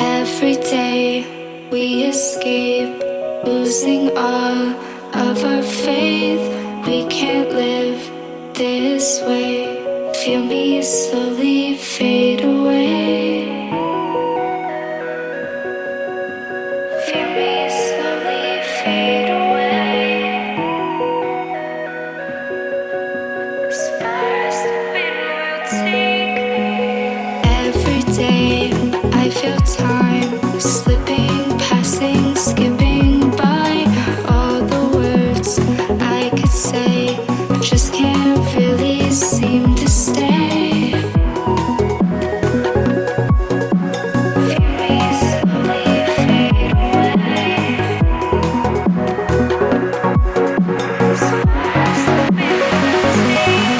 Every day we escape, losing all of our faith. We can't live this way. Feel me slowly fade away. Feel me slowly fade away. As far as the wind will take me. Every day I feel time slipping, passing, skipping by. All the words I could say just can't really seem to stay. Feel me slowly fade away. As far as the wind will take me.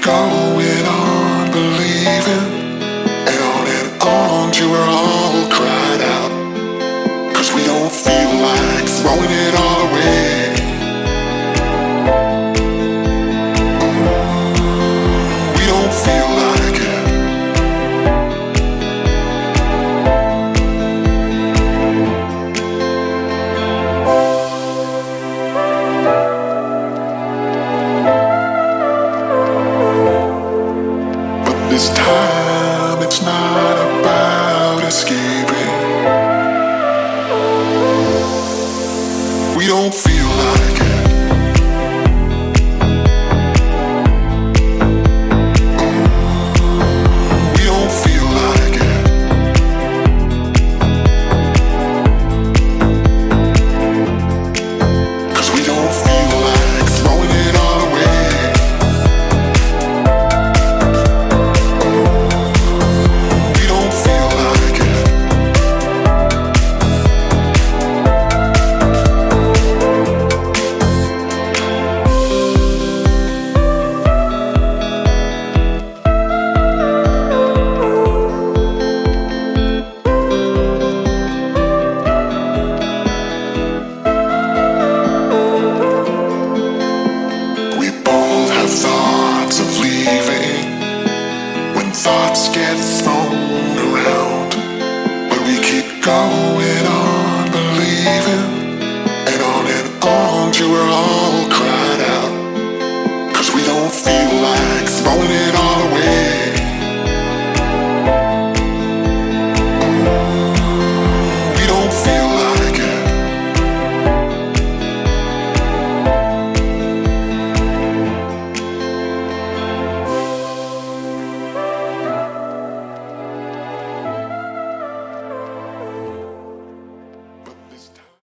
going on believing, and on till we're all cried out. 'Cause we don't feel like throwing it all away. We don't feel like it. This time it's not about escaping. We don't feel like it. We don't feel like it. Cause we don't feel like throwing it all away. Thoughts get thrown around, but we keep going.